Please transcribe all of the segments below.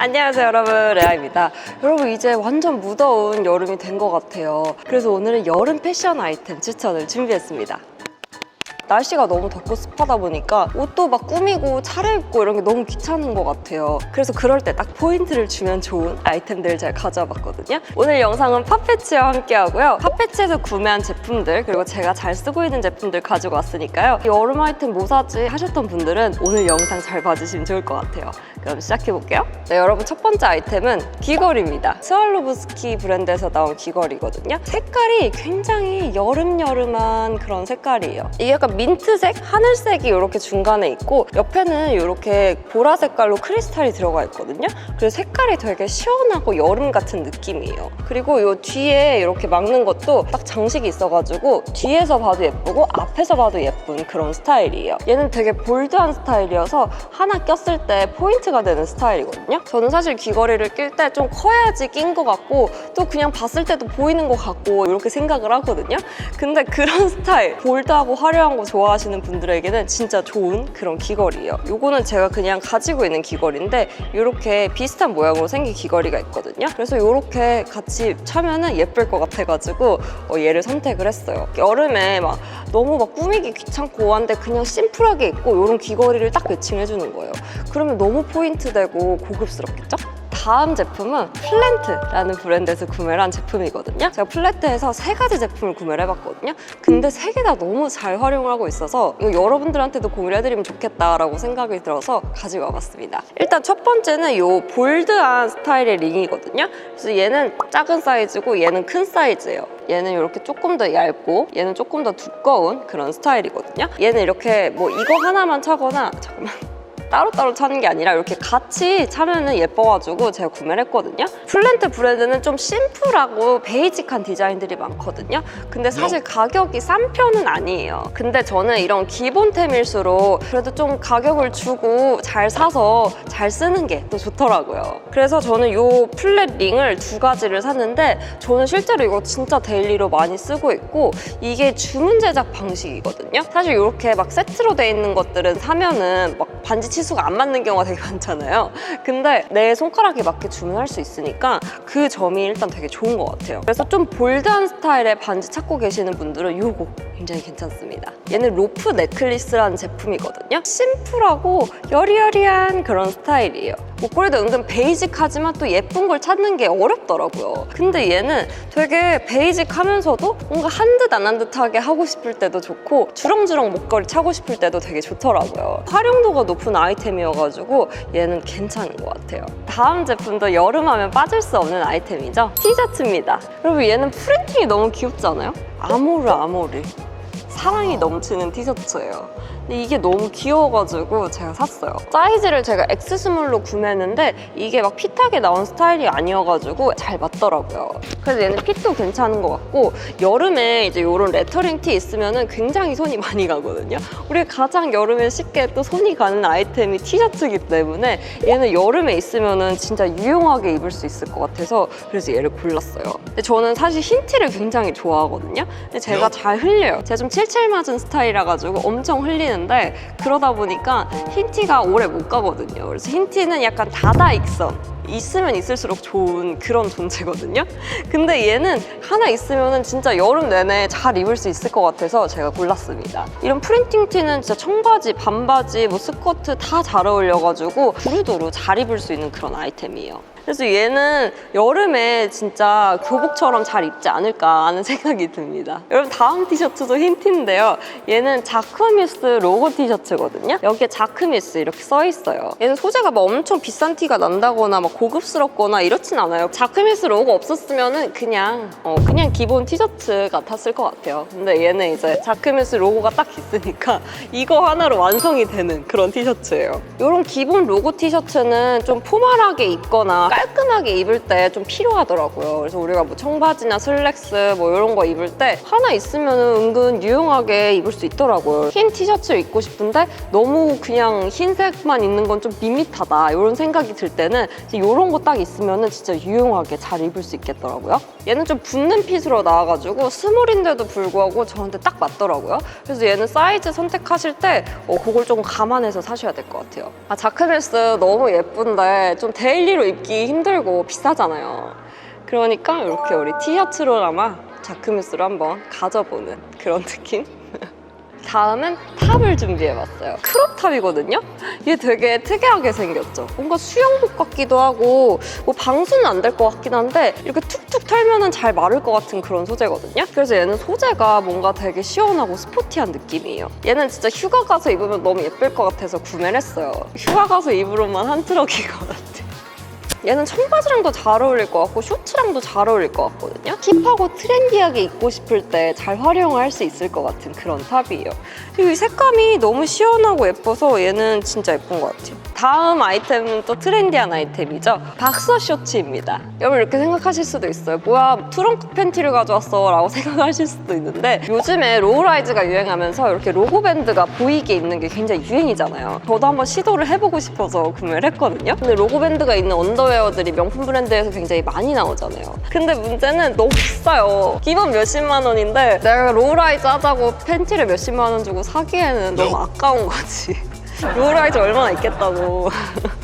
안녕하세요 여러분, 레아입니다. 여러분 이제 완전 무더운 여름이 된 것 같아요. 그래서 오늘은 여름 패션 아이템 추천을 준비했습니다. 날씨가 너무 덥고 습하다 보니까 옷도 막 꾸미고 차려입고 이런 게 너무 귀찮은 것 같아요. 그래서 그럴 때 딱 포인트를 주면 좋은 아이템들을 제가 가져와 봤거든요. 오늘 영상은 팝패치와 함께 하고요. 팝패치에서 구매한 제품들 그리고 제가 잘 쓰고 있는 제품들 가지고 왔으니까요. 여름 아이템 뭐 사지 하셨던 분들은 오늘 영상 잘 봐주시면 좋을 것 같아요. 그럼 시작해볼게요. 네, 여러분 첫 번째 아이템은 귀걸이입니다. 스왈로브스키 브랜드에서 나온 귀걸이거든요. 색깔이 굉장히 여름여름한 그런 색깔이에요. 이게 약간 민트색, 하늘색이 이렇게 중간에 있고 옆에는 이렇게 보라 색깔로 크리스탈이 들어가 있거든요. 그래서 색깔이 되게 시원하고 여름 같은 느낌이에요. 그리고 이 뒤에 이렇게 막는 것도 딱 장식이 있어가지고 뒤에서 봐도 예쁘고 앞에서 봐도 예쁜 그런 스타일이에요. 얘는 되게 볼드한 스타일이어서 하나 꼈을 때 포인트가 되는 스타일이거든요. 저는 사실 귀걸이를 낄 때 좀 커야지 낀 것 같고 또 그냥 봤을 때도 보이는 것 같고 이렇게 생각을 하거든요. 근데 그런 스타일, 볼드하고 화려한 거 좋아하시는 분들에게는 진짜 좋은 그런 귀걸이에요. 요거는 제가 그냥 가지고 있는 귀걸이인데 이렇게 비슷한 모양으로 생긴 귀걸이가 있거든요. 그래서 이렇게 같이 차면은 예쁠 것 같아가지고 얘를 선택을 했어요. 여름에 막 너무 막 꾸미기 귀찮고 한데 그냥 심플하게 입고 이런 귀걸이를 딱 매칭해주는 거예요. 그러면 너무 포인트 되고 고급스럽겠죠? 다음 제품은 플랜트라는 브랜드에서 구매를 한 제품이거든요. 제가 플랜트에서 3가지 제품을 구매를 해봤거든요. 근데 3개 다 너무 잘 활용을 하고 있어서 이거 여러분들한테도 공유를 해드리면 좋겠다라고 생각이 들어서 가지고 와봤습니다. 일단 첫 번째는 이 볼드한 스타일의 링이거든요. 그래서 얘는 작은 사이즈고 얘는 큰 사이즈예요. 얘는 이렇게 조금 더 얇고 얘는 조금 더 두꺼운 그런 스타일이거든요. 얘는 이렇게 뭐 이거 하나만 차거나 잠깐만 따로따로 차는 게 아니라 이렇게 같이 차면은 예뻐가지고 제가 구매를 했거든요. 플랜트 브랜드는 좀 심플하고 베이직한 디자인들이 많거든요. 근데 사실 가격이 싼 편은 아니에요. 근데 저는 이런 기본템일수록 그래도 좀 가격을 주고 잘 사서 잘 쓰는 게 또 좋더라고요. 그래서 저는 이 플랫 링을 2가지를 샀는데 저는 실제로 이거 진짜 데일리로 많이 쓰고 있고 이게 주문 제작 방식이거든요. 사실 이렇게 막 세트로 돼 있는 것들은 사면은 막 반지 치수가 안 맞는 경우가 되게 많잖아요. 근데 내 손가락에 맞게 주문할 수 있으니까 그 점이 일단 되게 좋은 것 같아요. 그래서 좀 볼드한 스타일의 반지 찾고 계시는 분들은 이거 굉장히 괜찮습니다. 얘는 로프 넥클리스라는 제품이거든요. 심플하고 여리여리한 그런 스타일이에요. 목걸이도 은근 베이직하지만 또 예쁜 걸 찾는 게 어렵더라고요. 근데 얘는 되게 베이직하면서도 뭔가 한 듯 안 한 듯하게 하고 싶을 때도 좋고 주렁주렁 목걸이 차고 싶을 때도 되게 좋더라고요. 활용도가 높은 아이템이어가지고 얘는 괜찮은 것 같아요. 다음 제품도 여름하면 빠질 수 없는 아이템이죠. 티셔츠입니다. 여러분 얘는 프린팅이 너무 귀엽지 않아요? 아모르 사랑이 넘치는 티셔츠예요. 근데 이게 너무 귀여워가지고 제가 샀어요. 사이즈를 제가 X스몰로 구매했는데 이게 막 핏하게 나온 스타일이 아니어가지고 잘 맞더라고요. 그래서 얘는 핏도 괜찮은 것 같고 여름에 이제 이런 레터링 티 있으면은 굉장히 손이 많이 가거든요. 우리가 가장 여름에 쉽게 또 손이 가는 아이템이 티셔츠이기 때문에 얘는 여름에 있으면은 진짜 유용하게 입을 수 있을 것 같아서 그래서 얘를 골랐어요. 근데 저는 사실 흰 티를 굉장히 좋아하거든요. 근데 제가 잘 흘려요. 제가 좀 칠칠 맞은 스타일이라 가지고 엄청 흘리는 그러다 보니까 흰티가 오래 못 가거든요. 그래서 흰티는 약간 다다익선 있으면 있을수록 좋은 그런 존재거든요. 근데 얘는 하나 있으면 진짜 여름 내내 잘 입을 수 있을 것 같아서 제가 골랐습니다. 이런 프린팅 티는 진짜 청바지, 반바지, 뭐 스커트 다 잘 어울려가지고 두루두루 잘 입을 수 있는 그런 아이템이에요. 그래서 얘는 여름에 진짜 교복처럼 잘 입지 않을까 하는 생각이 듭니다. 여러분 다음 티셔츠도 흰 티인데요. 얘는 자크미스 로고 티셔츠거든요. 여기에 자크미스 이렇게 써 있어요. 얘는 소재가 막 엄청 비싼 티가 난다거나 막 고급스럽거나 이렇진 않아요. 자크미스 로고 없었으면은 그냥 기본 티셔츠 같았을 것 같아요. 근데 얘는 이제 자크미스 로고가 딱 있으니까 이거 하나로 완성이 되는 그런 티셔츠예요. 이런 기본 로고 티셔츠는 좀 포멀하게 입거나 깔끔하게 입을 때 좀 필요하더라고요. 그래서 우리가 뭐 청바지나 슬랙스 뭐 이런 거 입을 때 하나 있으면 은근 유용하게 입을 수 있더라고요. 흰 티셔츠를 입고 싶은데 너무 그냥 흰색만 있는 건 좀 밋밋하다 이런 생각이 들 때는 이런 거 딱 있으면 진짜 유용하게 잘 입을 수 있겠더라고요. 얘는 좀 붙는 핏으로 나와가지고 스몰인데도 불구하고 저한테 딱 맞더라고요. 그래서 얘는 사이즈 선택하실 때 그걸 조금 감안해서 사셔야 될 것 같아요. 자크밀스 너무 예쁜데 좀 데일리로 입기 힘들고 비싸잖아요. 그러니까 이렇게 우리 티셔츠로나마 자크밀스로 한번 가져보는 그런 느낌? 다음은 탑을 준비해봤어요. 크롭탑이거든요? 얘 되게 특이하게 생겼죠? 뭔가 수영복 같기도 하고 뭐 방수는 안 될 것 같긴 한데 이렇게 툭툭 털면 잘 마를 것 같은 그런 소재거든요? 그래서 얘는 소재가 뭔가 되게 시원하고 스포티한 느낌이에요. 얘는 진짜 휴가 가서 입으면 너무 예쁠 것 같아서 구매를 했어요. 휴가 가서 입으로만 한 트럭인 것 같아. 얘는 청바지랑도 잘 어울릴 것 같고 셔츠랑도 잘 어울릴 것 같거든요. 힙하고 트렌디하게 입고 싶을 때 잘 활용할 수 있을 것 같은 그런 탑이에요. 그리고 이 색감이 너무 시원하고 예뻐서 얘는 진짜 예쁜 것 같아요. 다음 아이템은 또 트렌디한 아이템이죠. 박서 셔츠입니다. 여러분 이렇게 생각하실 수도 있어요. 뭐야 트렁크 팬티를 가져왔어 라고 생각하실 수도 있는데 요즘에 로우라이즈가 유행하면서 이렇게 로고 밴드가 보이게 입는 게 굉장히 유행이잖아요. 저도 한번 시도를 해보고 싶어서 구매를 했거든요. 근데 로고 밴드가 있는 언더웨어들이 명품 브랜드에서 굉장히 많이 나오잖아요. 근데 문제는 너무 비싸요. 기본 몇십만 원인데 내가 로우라이즈 하자고 팬티를 몇십만 원 주고 사기에는 너무 아까운 거지. 로우라이즈 얼마나 있겠다고.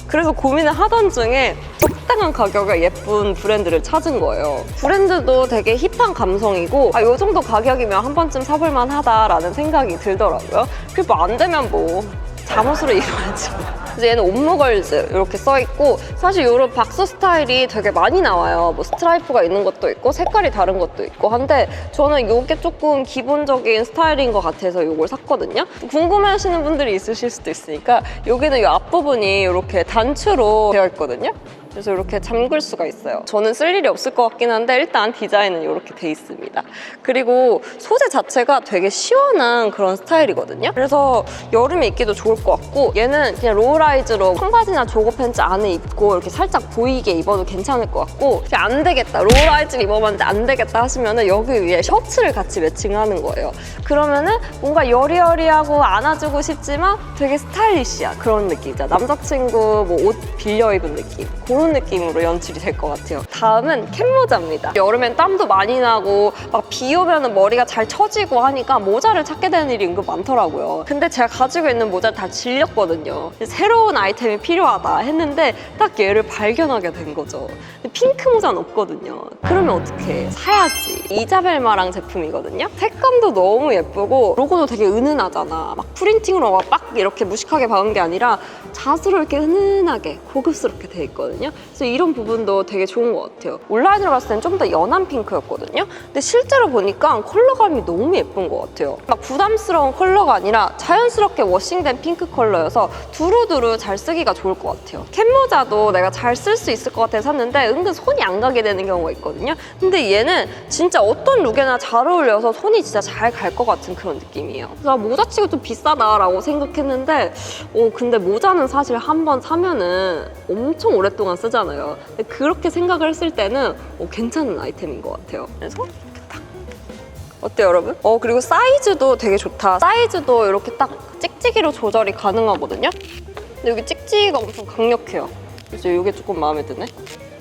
그래서 고민을 하던 중에 적당한 가격에 예쁜 브랜드를 찾은 거예요. 브랜드도 되게 힙한 감성이고 이 정도 가격이면 한 번쯤 사볼만 하다라는 생각이 들더라고요. 그리고 안 되면 뭐 잠옷으로 입어야지. 그래서 얘는 옴무걸즈 이렇게 써있고 사실 이런 박스 스타일이 되게 많이 나와요. 뭐 스트라이프가 있는 것도 있고 색깔이 다른 것도 있고 한데 저는 이게 조금 기본적인 스타일인 것 같아서 이걸 샀거든요. 궁금해하시는 분들이 있으실 수도 있으니까 여기는 이 앞부분이 이렇게 단추로 되어 있거든요. 그래서 이렇게 잠글 수가 있어요. 저는 쓸 일이 없을 것 같긴 한데 일단 디자인은 이렇게 돼 있습니다. 그리고 소재 자체가 되게 시원한 그런 스타일이거든요. 그래서 여름에 입기도 좋을 것 같고 얘는 그냥 로우라이즈로 청바지나 조거 팬츠 안에 입고 이렇게 살짝 보이게 입어도 괜찮을 것 같고 안 되겠다, 로우라이즈를 입어봤는데 안 되겠다 하시면 여기 위에 셔츠를 같이 매칭하는 거예요. 그러면은 뭔가 여리여리하고 안아주고 싶지만 되게 스타일리시한 그런 느낌이죠. 남자친구 뭐 옷 빌려 입은 느낌. 그런 느낌으로 연출이 될 것 같아요. 다음은 캡모자입니다. 여름엔 땀도 많이 나고 막 비 오면 머리가 잘 처지고 하니까 모자를 찾게 되는 일이 은근 많더라고요. 근데 제가 가지고 있는 모자를 다 질렸거든요. 새로운 아이템이 필요하다 했는데 딱 얘를 발견하게 된 거죠. 핑크 모자는 없거든요. 그러면 어떡해? 사야지. 이자벨마랑 제품이거든요. 색감도 너무 예쁘고 로고도 되게 은은하잖아. 막 프린팅으로 막 이렇게 무식하게 박은 게 아니라 자수로 이렇게 은은하게 고급스럽게 돼 있거든요. 그래서 이런 부분도 되게 좋은 것 같아요. 온라인으로 봤을 땐 좀 더 연한 핑크였거든요. 근데 실제로 보니까 컬러감이 너무 예쁜 것 같아요. 막 부담스러운 컬러가 아니라 자연스럽게 워싱된 핑크 컬러여서 두루두루 잘 쓰기가 좋을 것 같아요. 캡모자도 내가 잘 쓸 수 있을 것 같아서 샀는데 은근 손이 안 가게 되는 경우가 있거든요. 근데 얘는 진짜 어떤 룩에나 잘 어울려서 손이 진짜 잘 갈 것 같은 그런 느낌이에요. 그래서 모자치고 좀 비싸다라고 생각했는데 근데 모자는 사실 한 번 사면은 엄청 오랫동안 쓰잖아요. 근데 그렇게 생각을 했을 때는 괜찮은 아이템인 것 같아요. 그래서 이렇게 딱 어때요, 여러분? 그리고 사이즈도 되게 좋다. 사이즈도 이렇게 딱 찍찍이로 조절이 가능하거든요. 근데 여기 찍찍이가 엄청 강력해요. 그래서 이게 조금 마음에 드네.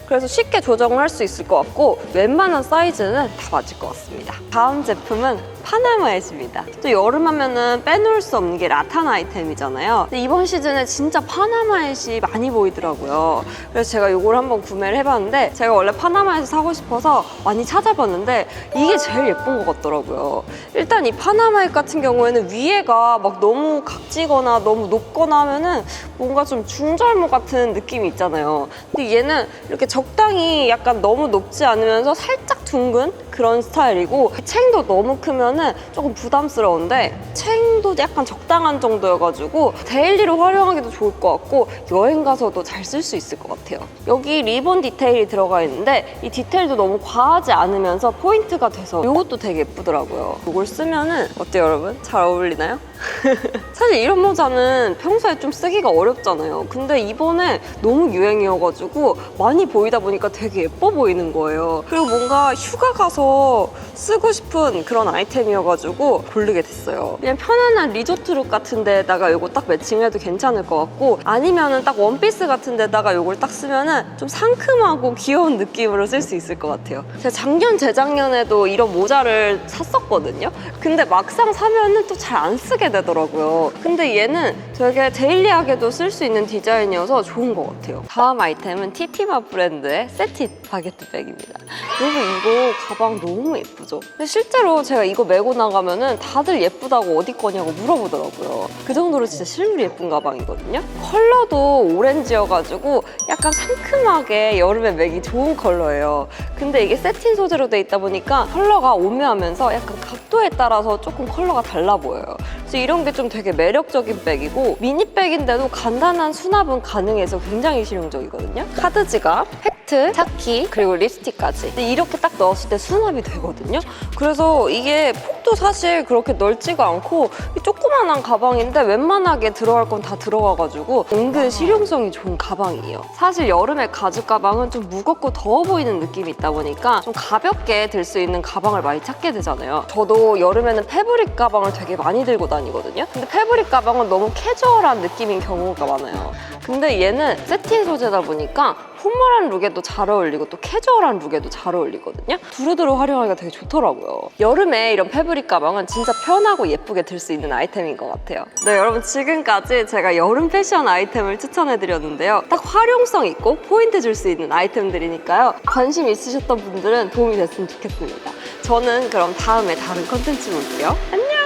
그래서 쉽게 조정을 할 수 있을 것 같고 웬만한 사이즈는 다 맞을 것 같습니다. 다음 제품은 파나마엣입니다. 또 여름 하면은 빼놓을 수 없는 게 라탄 아이템이잖아요. 근데 이번 시즌에 진짜 파나마엣이 많이 보이더라고요. 그래서 제가 이걸 한번 구매를 해봤는데 제가 원래 파나마엣을 사고 싶어서 많이 찾아봤는데 이게 제일 예쁜 것 같더라고요. 일단 이 파나마엣 같은 경우에는 위에가 막 너무 각지거나 너무 높거나 하면은 뭔가 좀 중절모 같은 느낌이 있잖아요. 근데 얘는 이렇게 적당히 약간 너무 높지 않으면서 살짝 둥근 그런 스타일이고 챙도 너무 크면은 조금 부담스러운데 챙도 약간 적당한 정도여가지고 데일리로 활용하기도 좋을 것 같고 여행 가서도 잘 쓸 수 있을 것 같아요. 여기 리본 디테일이 들어가 있는데 이 디테일도 너무 과하지 않으면서 포인트가 돼서 이것도 되게 예쁘더라고요. 이걸 쓰면은 어때요, 여러분? 잘 어울리나요? 사실 이런 모자는 평소에 좀 쓰기가 어렵잖아요. 근데 이번에 너무 유행이어가지고 많이 보이다 보니까 되게 예뻐 보이는 거예요. 그리고 뭔가 휴가 가서 쓰고 싶은 그런 아이템이어가지고 고르게 됐어요. 그냥 편안한 리조트룩 같은 데다가 이거 딱 매칭해도 괜찮을 것 같고, 아니면은 딱 원피스 같은 데다가 이걸 딱 쓰면은 좀 상큼하고 귀여운 느낌으로 쓸 수 있을 것 같아요. 제가 작년, 재작년에도 이런 모자를 샀었거든요. 근데 막상 사면은 또 잘 안 쓰게 되더라고요. 근데 얘는 되게 데일리하게도 쓸 수 있는 디자인이어서 좋은 것 같아요. 다음 아이템은 티티마 브랜드의 세티 바게트 백입니다. 여러분 이거 가방 너무 예쁘죠? 근데 실제로 제가 이거 메고 나가면은 다들 예쁘다고 어디 거냐고 물어보더라고요. 그 정도로 진짜 실물이 예쁜 가방이거든요. 컬러도 오렌지여가지고 약간 상큼하게 여름에 매기 좋은 컬러예요. 근데 이게 세틴 소재로 돼 있다 보니까 컬러가 오묘하면서 약간 각도에 따라서 조금 컬러가 달라 보여요. 그래서 이런 게 좀 되게 매력적인 백이고, 미니백인데도 간단한 수납은 가능해서 굉장히 실용적이거든요. 카드 지갑, 팩트, 차키, 그리고 립스틱까지. 근데 이렇게 딱 넣었을 때 수납이 되거든요. 그래서 이게 폭도 사실 그렇게 넓지가 않고 조그만한 가방인데 웬만하게 들어갈 건 다 들어가가지고 은근 실용성이 좋은 가방이에요. 사실 여름에 가죽 가방은 좀 무겁고 더워 보이는 느낌이 있다 보니까 좀 가볍게 들 수 있는 가방을 많이 찾게 되잖아요. 저도 여름에는 패브릭 가방을 되게 많이 들고 다니거든요. 근데 패브릭 가방은 너무 캐주얼한 느낌인 경우가 많아요. 근데 얘는 세틴 소재다 보니까 포멀한 룩에도 잘 어울리고 또 캐주얼한 룩에도 잘 어울리거든요. 두루두루 활용하기가 되게 좋더라고요. 여름에 이런 패브릭 가방은 진짜 편하고 예쁘게 들 수 있는 아이템인 것 같아요. 네, 여러분 지금까지 제가 여름 패션 아이템을 추천해드렸는데요. 딱 활용성 있고 포인트 줄 수 있는 아이템들이니까요. 관심 있으셨던 분들은 도움이 됐으면 좋겠습니다. 저는 그럼 다음에 다른 컨텐츠로 올게요. 안녕!